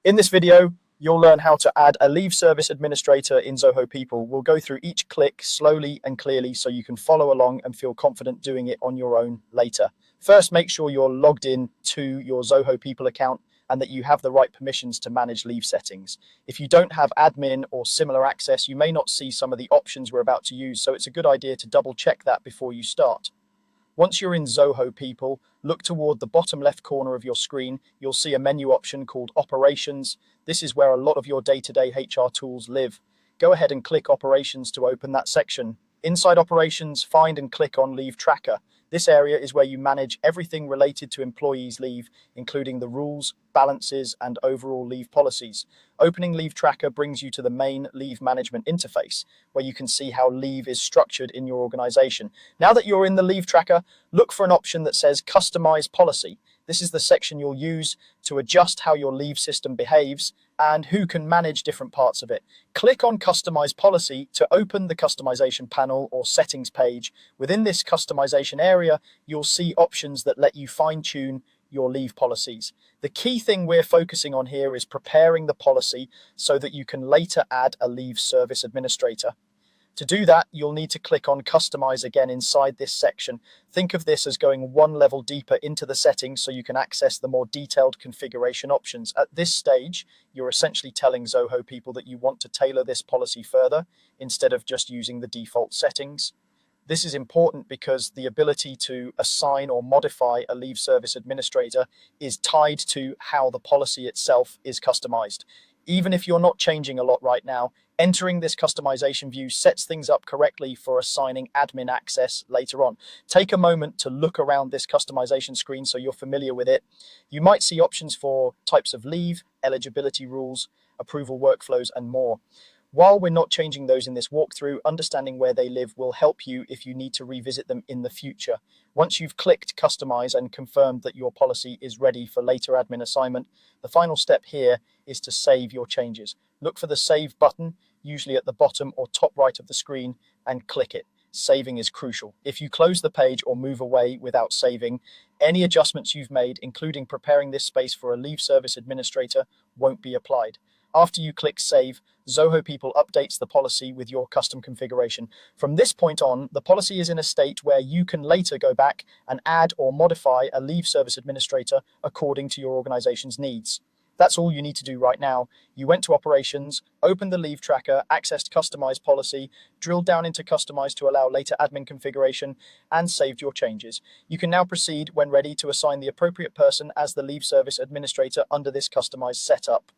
In this video, you'll learn how to add a leave service administrator in Zoho People. We'll go through each click slowly and clearly so you can follow along and feel confident doing it on your own later. First, make sure you're logged in to your Zoho People account and that you have the right permissions to manage leave settings. If you don't have admin or similar access, you may not see some of the options we're about to use, so it's a good idea to double check that before you start. Once you're in Zoho People, look toward the bottom left corner of your screen. You'll see a menu option called Operations. This is where a lot of your day-to-day HR tools live. Go ahead and click Operations to open that section. Inside Operations, find and click on Leave Tracker. This area is where you manage everything related to employees' leave, including the rules, balances, and overall leave policies. Opening Leave Tracker brings you to the main leave management interface, where you can see how leave is structured in your organization. Now that you're in the Leave Tracker, look for an option that says Customize Policy. This is the section you'll use to adjust how your leave system behaves and who can manage different parts of it. Click on Customize Policy to open the customization panel or settings page. Within this customization area, you'll see options that let you fine-tune your leave policies. The key thing we're focusing on here is preparing the policy so that you can later add a leave service administrator. To do that, you'll need to click on Customize again inside this section. Think of this as going one level deeper into the settings so you can access the more detailed configuration options. At this stage, you're essentially telling Zoho People that you want to tailor this policy further instead of just using the default settings. This is important because the ability to assign or modify a leave service administrator is tied to how the policy itself is customized. Even if you're not changing a lot right now, entering this customization view sets things up correctly for assigning admin access later on. Take a moment to look around this customization screen so you're familiar with it. You might see options for types of leave, eligibility rules, approval workflows, and more. While we're not changing those in this walkthrough, understanding where they live will help you if you need to revisit them in the future. Once you've clicked Customize and confirmed that your policy is ready for later admin assignment, the final step here is to save your changes. Look for the Save button, usually at the bottom or top right of the screen, and click it. Saving is crucial. If you close the page or move away without saving, any adjustments you've made, including preparing this space for a leave service administrator, won't be applied. After you click Save, Zoho People updates the policy with your custom configuration. From this point on, the policy is in a state where you can later go back and add or modify a leave service administrator according to your organization's needs. That's all you need to do right now. You went to Operations, opened the Leave Tracker, accessed Customize Policy, drilled down into Customize to allow later admin configuration, and saved your changes. You can now proceed when ready to assign the appropriate person as the leave service administrator under this customized setup.